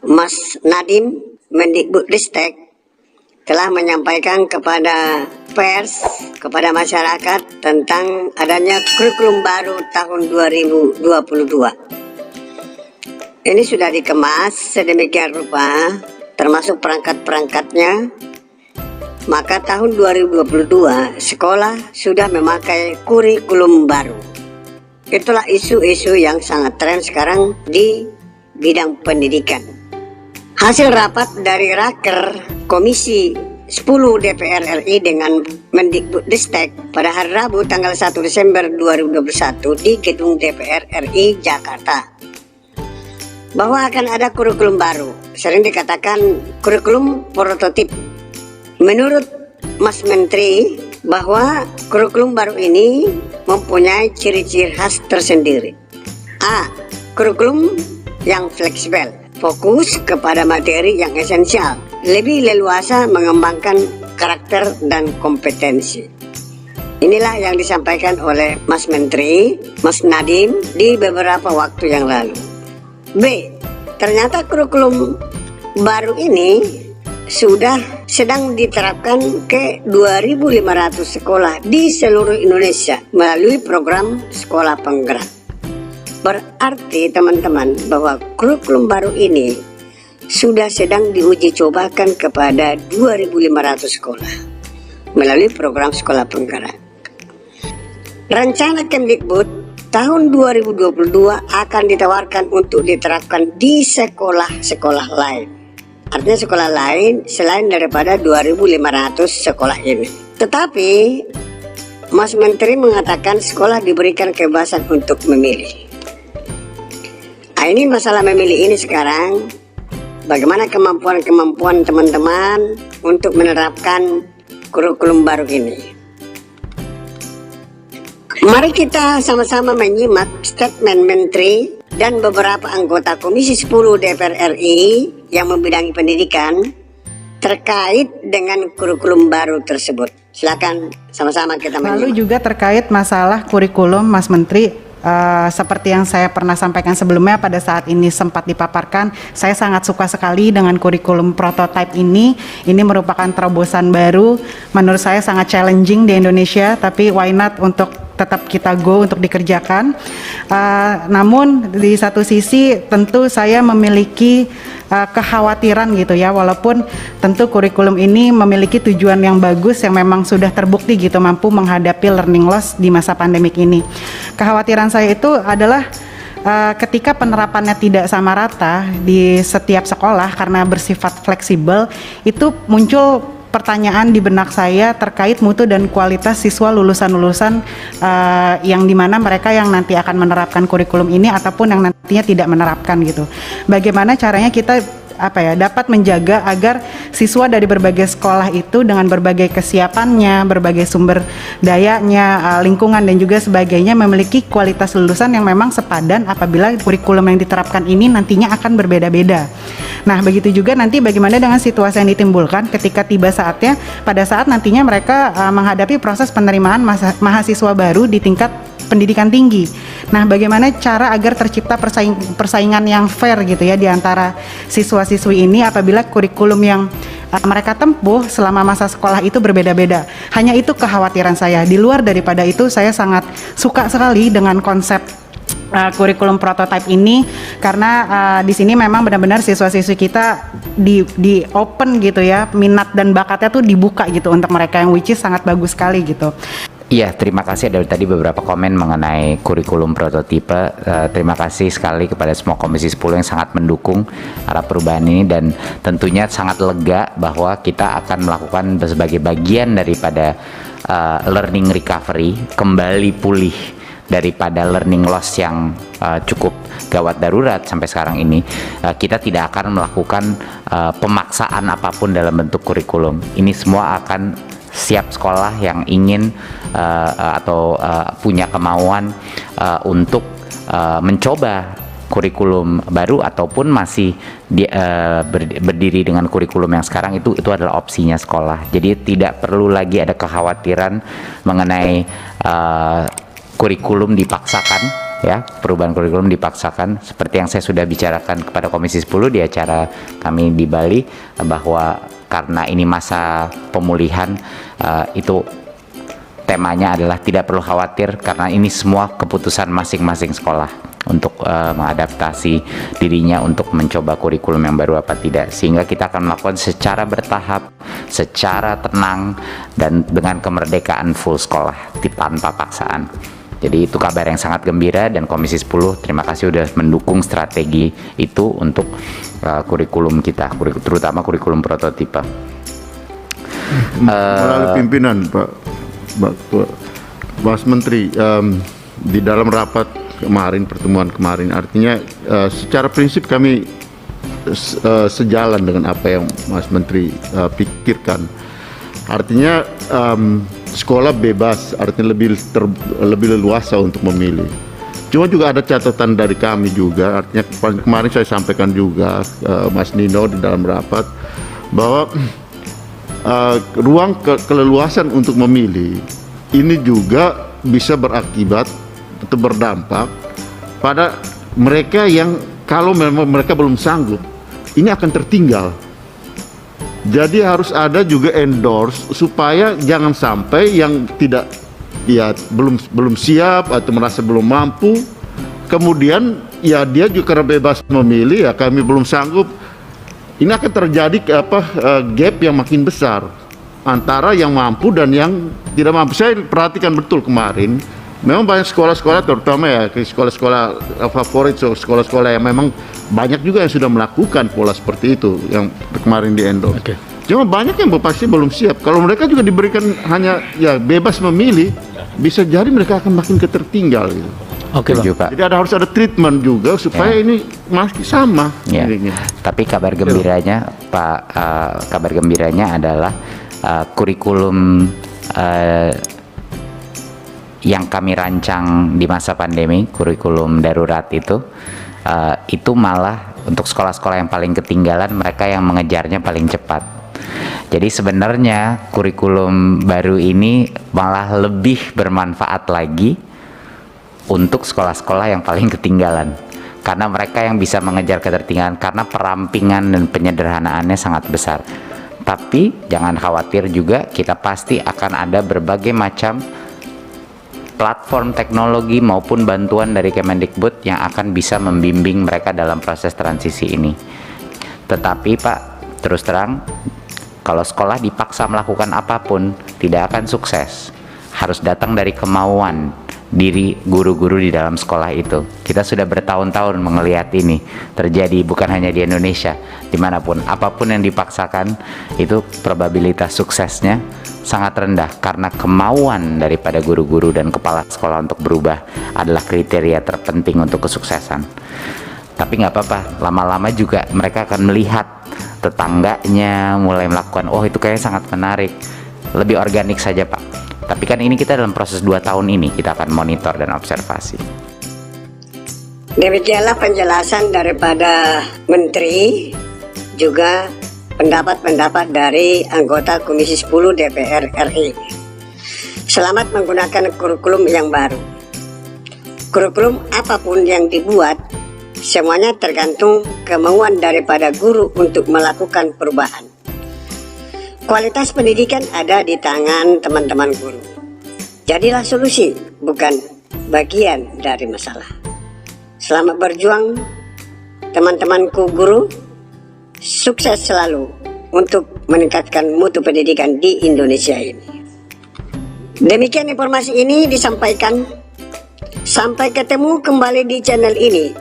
Mas Nadiem, Mendikbudristek, telah menyampaikan kepada pers, kepada masyarakat tentang adanya kurikulum baru tahun 2022. Ini sudah dikemas sedemikian rupa, termasuk perangkat-perangkatnya. Maka tahun 2022 sekolah sudah memakai kurikulum baru. Itulah isu-isu yang sangat tren sekarang di bidang pendidikan. Hasil rapat dari Raker Komisi 10 DPR RI dengan Mendikbudristek pada hari Rabu tanggal 1 Desember 2021 di Gedung DPR RI Jakarta, bahwa akan ada kurikulum baru, sering dikatakan kurikulum prototip. Menurut Mas Menteri, bahwa kurikulum baru ini mempunyai ciri-ciri khas tersendiri. A. Kurikulum yang fleksibel, fokus kepada materi yang esensial, lebih leluasa mengembangkan karakter dan kompetensi. Inilah yang disampaikan oleh Mas Menteri, Mas Nadiem di beberapa waktu yang lalu. B. Ternyata kurikulum baru ini sudah sedang diterapkan ke 2.500 sekolah di seluruh Indonesia melalui program sekolah penggerak. Berarti teman-teman bahwa kurikulum baru ini sudah sedang diuji cobakan kepada 2.500 sekolah melalui program sekolah penggerak. Rencana Kemdikbud tahun 2022 akan ditawarkan untuk diterapkan di sekolah-sekolah lain. Artinya sekolah lain selain daripada 2.500 sekolah ini. Tetapi Mas Menteri mengatakan sekolah diberikan kebebasan untuk memilih. Nah, ini masalah memilih ini sekarang, bagaimana kemampuan teman-teman untuk menerapkan kurikulum baru ini. Mari kita sama-sama menyimak statement Menteri dan beberapa anggota Komisi 10 DPR RI yang membidangi pendidikan terkait dengan kurikulum baru tersebut. Silakan sama-sama kita menyimak. Lalu juga terkait masalah kurikulum, Mas Menteri, seperti yang saya pernah sampaikan sebelumnya, pada saat ini sempat dipaparkan, saya sangat suka sekali dengan kurikulum prototype ini. Ini merupakan terobosan baru, menurut saya sangat challenging di Indonesia, tapi why not untuk tetap kita go untuk dikerjakan. Namun di satu sisi tentu saya memiliki kekhawatiran gitu ya, walaupun tentu kurikulum ini memiliki tujuan yang bagus yang memang sudah terbukti gitu mampu menghadapi learning loss di masa pandemik ini. Kekhawatiran saya itu adalah ketika penerapannya tidak sama rata di setiap sekolah karena bersifat fleksibel, itu muncul pertanyaan di benak saya terkait mutu dan kualitas siswa lulusan-lulusan yang dimana mereka yang nanti akan menerapkan kurikulum ini ataupun yang nantinya tidak menerapkan gitu. Bagaimana caranya kita dapat menjaga agar siswa dari berbagai sekolah itu dengan berbagai kesiapannya, berbagai sumber dayanya, lingkungan dan juga sebagainya memiliki kualitas lulusan yang memang sepadan apabila kurikulum yang diterapkan ini nantinya akan berbeda-beda. Nah, begitu juga nanti bagaimana dengan situasi yang ditimbulkan ketika tiba saatnya pada saat nantinya mereka menghadapi proses penerimaan mahasiswa baru di tingkat pendidikan tinggi. Nah, bagaimana cara agar tercipta persaingan yang fair gitu ya di antara siswa-siswi ini apabila kurikulum yang mereka tempuh selama masa sekolah itu berbeda-beda. Hanya itu kekhawatiran saya. Di luar daripada itu, saya sangat suka sekali dengan konsep kurikulum prototype ini karena di sini memang benar-benar siswa-siswi kita di open gitu ya, minat dan bakatnya tuh dibuka gitu untuk mereka, yang which is sangat bagus sekali gitu. Iya, terima kasih dari tadi beberapa komen mengenai kurikulum prototipe. Terima kasih sekali kepada semua Komisi 10 yang sangat mendukung arah perubahan ini, dan tentunya sangat lega bahwa kita akan melakukan sebagai bagian daripada learning recovery, kembali pulih daripada learning loss yang cukup gawat darurat sampai sekarang ini. Kita tidak akan melakukan pemaksaan apapun dalam bentuk kurikulum. Ini semua akan siap sekolah yang ingin atau punya kemauan untuk mencoba kurikulum baru ataupun masih berdiri dengan kurikulum yang sekarang, itu adalah opsinya sekolah. Jadi tidak perlu lagi ada kekhawatiran mengenai kurikulum dipaksakan ya, perubahan kurikulum dipaksakan seperti yang saya sudah bicarakan kepada Komisi 10 di acara kami di Bali, bahwa karena ini masa pemulihan, itu temanya adalah tidak perlu khawatir karena ini semua keputusan masing-masing sekolah untuk mengadaptasi dirinya untuk mencoba kurikulum yang baru apa tidak, sehingga kita akan melakukan secara bertahap, secara tenang, dan dengan kemerdekaan full sekolah tanpa paksaan. Jadi itu kabar yang sangat gembira, dan Komisi 10 terima kasih sudah mendukung strategi itu untuk kurikulum kita, terutama kurikulum prototipe. Melalui pimpinan Pak Mas Menteri, di dalam rapat kemarin, pertemuan kemarin, artinya secara prinsip kami sejalan dengan apa yang Mas Menteri pikirkan. Artinya sekolah bebas, artinya lebih leluasa untuk memilih. Cuma juga ada catatan dari kami juga, artinya kemarin saya sampaikan juga Mas Nino di dalam rapat, bahwa ruang keleluasan untuk memilih ini juga bisa berakibat atau berdampak pada mereka yang kalau memang mereka belum sanggup, ini akan tertinggal. Jadi harus ada juga endorse supaya jangan sampai yang tidak, ya belum siap atau merasa belum mampu, kemudian ya dia juga karena bebas memilih, ya kami belum sanggup, ini akan terjadi gap yang makin besar antara yang mampu dan yang tidak mampu. Saya perhatikan betul kemarin, memang banyak sekolah-sekolah, terutama ya sekolah-sekolah favorit, sekolah-sekolah yang memang banyak juga yang sudah melakukan pola seperti itu yang kemarin di endorse. Okay. Cuma banyak yang pasti belum siap. Kalau mereka juga diberikan hanya ya bebas memilih, bisa jadi mereka akan makin ketertinggal gitu. Oke, Pak. Jadi harus ada treatment juga supaya ini masih sama. Ya. Tapi kabar gembiranya, Pak, kabar gembiranya adalah kurikulum yang kami rancang di masa pandemi, kurikulum darurat itu malah untuk sekolah-sekolah yang paling ketinggalan, mereka yang mengejarnya paling cepat. Jadi sebenarnya kurikulum baru ini malah lebih bermanfaat lagi untuk sekolah-sekolah yang paling ketinggalan, karena mereka yang bisa mengejar ketertinggalan karena perampingan dan penyederhanaannya sangat besar. Tapi jangan khawatir juga, kita pasti akan ada berbagai macam platform teknologi maupun bantuan dari Kemendikbud yang akan bisa membimbing mereka dalam proses transisi ini. Tetapi Pak, terus terang, kalau sekolah dipaksa melakukan apapun, tidak akan sukses. Harus datang dari kemauan diri guru-guru di dalam sekolah itu. Kita sudah bertahun-tahun melihat ini terjadi, bukan hanya di Indonesia, dimanapun. Apapun yang dipaksakan, itu probabilitas suksesnya sangat rendah, karena kemauan daripada guru-guru dan kepala sekolah untuk berubah adalah kriteria terpenting untuk kesuksesan. Tapi nggak apa-apa, lama-lama juga mereka akan melihat tetangganya mulai melakukan, oh itu kayaknya sangat menarik, lebih organik saja Pak. Tapi kan ini kita dalam proses 2 tahun ini, kita akan monitor dan observasi. Demikianlah penjelasan daripada Menteri, juga pendapat-pendapat dari anggota Komisi 10 DPR RI. Selamat menggunakan kurikulum yang baru. Kurikulum apapun yang dibuat, semuanya tergantung kemauan daripada guru untuk melakukan perubahan. Kualitas pendidikan ada di tangan teman-teman guru. Jadilah solusi, bukan bagian dari masalah. Selamat berjuang, teman-temanku guru. Sukses selalu untuk meningkatkan mutu pendidikan di Indonesia ini. Demikian informasi ini disampaikan. Sampai ketemu kembali di channel ini.